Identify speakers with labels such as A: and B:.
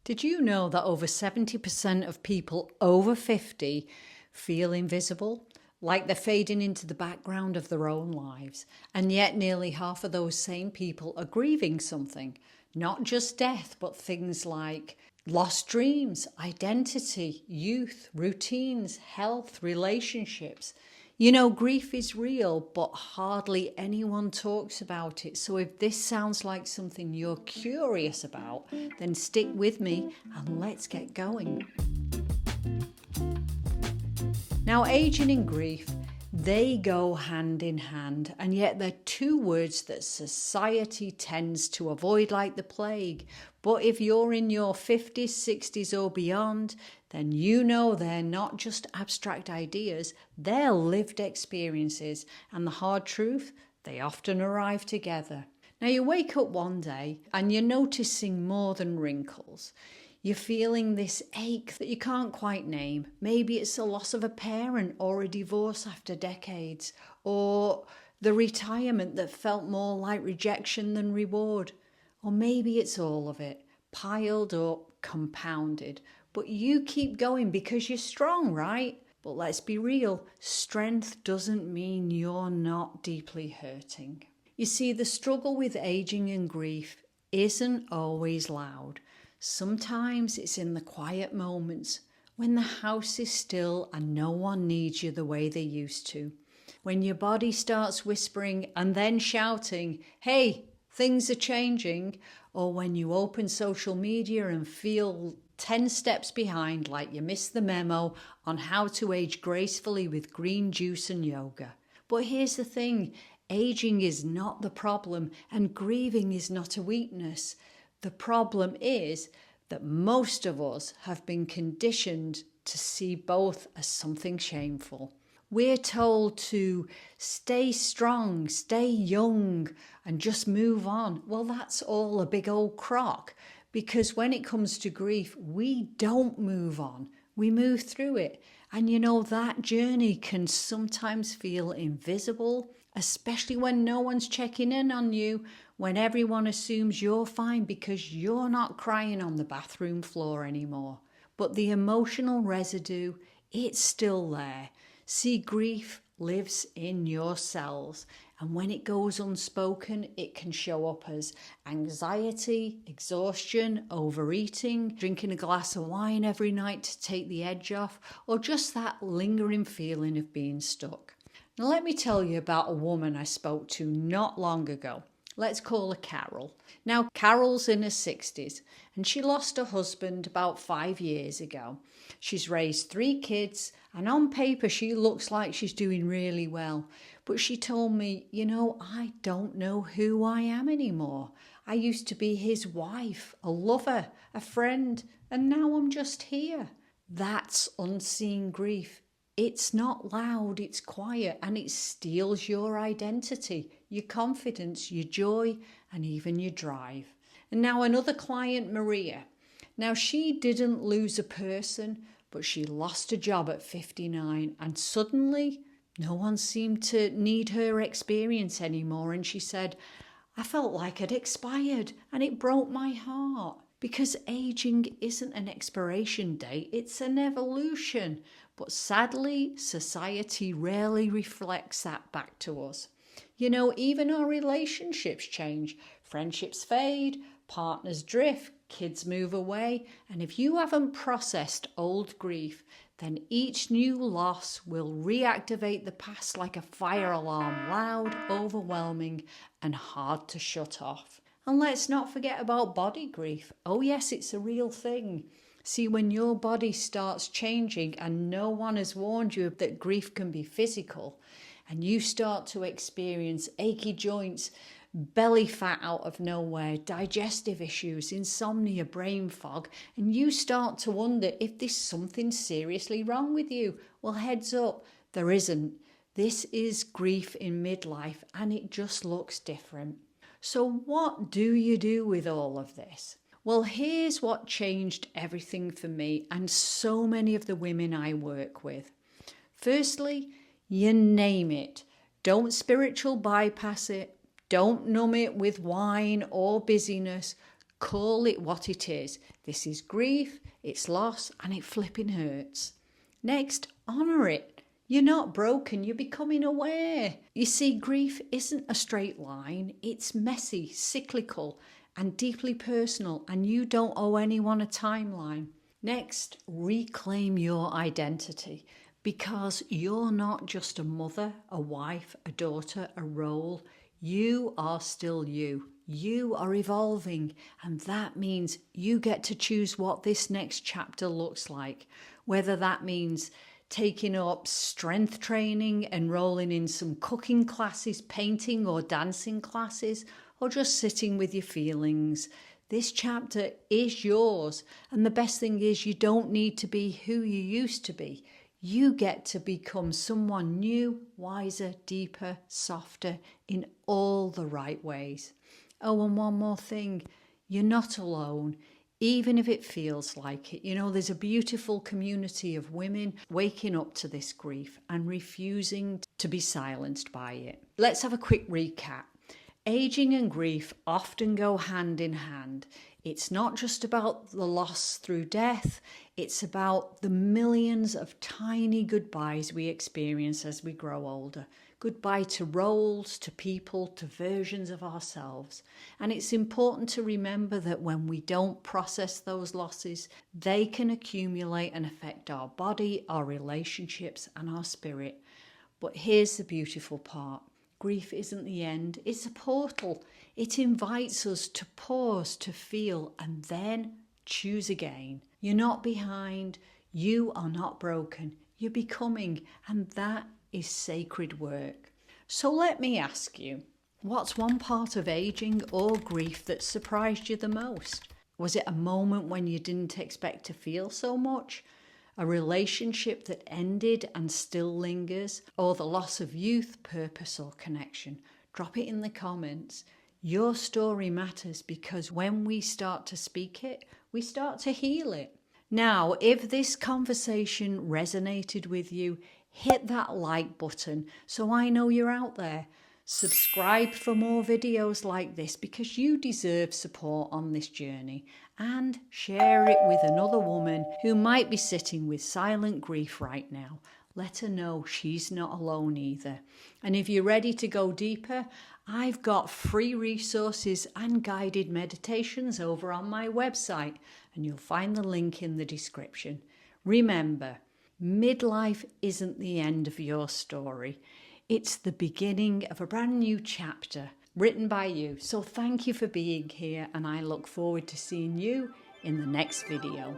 A: Did you know that over 70% of people over 50 feel invisible? Like they're fading into the background of their own lives. And yet nearly half of those same people are grieving something. Not just death, but things like lost dreams, identity, youth, routines, health, relationships. You know, grief is real, but hardly anyone talks about it. So if this sounds like something you're curious about, then stick with me and let's get going. Now, aging and grief, they go hand in hand, and yet they're two words that society tends to avoid like the plague. But if you're in your 50s, 60s or beyond, then you know they're not just abstract ideas, they're lived experiences, and the hard truth, they often arrive together. Now you wake up one day and you're noticing more than wrinkles. You're feeling this ache that you can't quite name. Maybe it's the loss of a parent or a divorce after decades, or the retirement that felt more like rejection than reward. Or maybe it's all of it, piled up, compounded. But you keep going because you're strong, right? But let's be real, strength doesn't mean you're not deeply hurting. You see, the struggle with aging and grief isn't always loud. Sometimes it's in the quiet moments, when the house is still and no one needs you the way they used to. When your body starts whispering and then shouting, hey, things are changing. Or when you open social media and feel 10 steps behind, like you missed the memo on how to age gracefully with green juice and yoga. But here's the thing, aging is not the problem and grieving is not a weakness. The problem is that most of us have been conditioned to see both as something shameful. We're told to stay strong, stay young, and just move on. Well, that's all a big old crock, because when it comes to grief, we don't move on. We move through it. And you know, that journey can sometimes feel invisible, especially when no one's checking in on you, when everyone assumes you're fine because you're not crying on the bathroom floor anymore. But the emotional residue, it's still there. See, grief lives in your cells, and when it goes unspoken, it can show up as anxiety, exhaustion, overeating, drinking a glass of wine every night to take the edge off, or just that lingering feeling of being stuck. Now, let me tell you about a woman I spoke to not long ago. Let's call her Carol. Now, Carol's in her 60s and she lost her husband about 5 years ago. She's raised 3 kids and on paper she looks like she's doing really well. But she told me, you know, I don't know who I am anymore. I used to be his wife, a lover, a friend, and now I'm just here. That's unseen grief. It's not loud, it's quiet, and it steals your identity, your confidence, your joy, and even your drive. And now another client, Maria. Now she didn't lose a person, but she lost a job at 59, and suddenly no one seemed to need her experience anymore. And she said, I felt like I'd expired, and it broke my heart. Because aging isn't an expiration date, it's an evolution. But sadly, society rarely reflects that back to us. You know, even our relationships change. Friendships fade, partners drift, kids move away. And if you haven't processed old grief, then each new loss will reactivate the past like a fire alarm, loud, overwhelming, and hard to shut off. And let's not forget about body grief. Oh yes, it's a real thing. See, when your body starts changing and no one has warned you that grief can be physical, and you start to experience achy joints, belly fat out of nowhere, digestive issues, insomnia, brain fog, and you start to wonder if there's something seriously wrong with you. Well, heads up, there isn't. This is grief in midlife and it just looks different. So what do you do with all of this? Well, here's what changed everything for me and so many of the women I work with. Firstly, you name it. Don't spiritual bypass it. Don't numb it with wine or busyness. Call it what it is. This is grief, it's loss, and it flipping hurts. Next, honour it. You're not broken, you're becoming aware. You see, grief isn't a straight line. It's messy, cyclical, and deeply personal, and you don't owe anyone a timeline. Next, reclaim your identity, because you're not just a mother, a wife, a daughter, a role. You are still you. You are evolving, and that means you get to choose what this next chapter looks like, whether that means taking up strength training, enrolling in some cooking classes, painting or dancing classes, or just sitting with your feelings. This chapter is yours, and the best thing is you don't need to be who you used to be. You get to become someone new, wiser, deeper, softer, in all the right ways. Oh, and one more thing, you're not alone, even if it feels like it. You know, there's a beautiful community of women waking up to this grief and refusing to be silenced by it. Let's have a quick recap. Aging and grief often go hand in hand. It's not just about the loss through death, it's about the millions of tiny goodbyes we experience as we grow older. Goodbye to roles, to people, to versions of ourselves. And it's important to remember that when we don't process those losses, they can accumulate and affect our body, our relationships, and our spirit. But here's the beautiful part. Grief isn't the end, it's a portal. It invites us to pause, to feel, and then choose again. You're not behind, you are not broken, you're becoming, and that is sacred work. So let me ask you, what's one part of aging or grief that surprised you the most? Was it a moment when you didn't expect to feel so much? A relationship that ended and still lingers, or the loss of youth, purpose, or connection? Drop it in the comments. Your story matters, because when we start to speak it, we start to heal it. Now, if this conversation resonated with you, hit that like button so I know you're out there. Subscribe for more videos like this, because you deserve support on this journey, and share it with another woman who might be sitting with silent grief right now. Let her know she's not alone either. And if you're ready to go deeper, I've got free resources and guided meditations over on my website, and you'll find the link in the description. Remember, midlife isn't the end of your story. It's the beginning of a brand new chapter written by you. So thank you for being here, and I look forward to seeing you in the next video.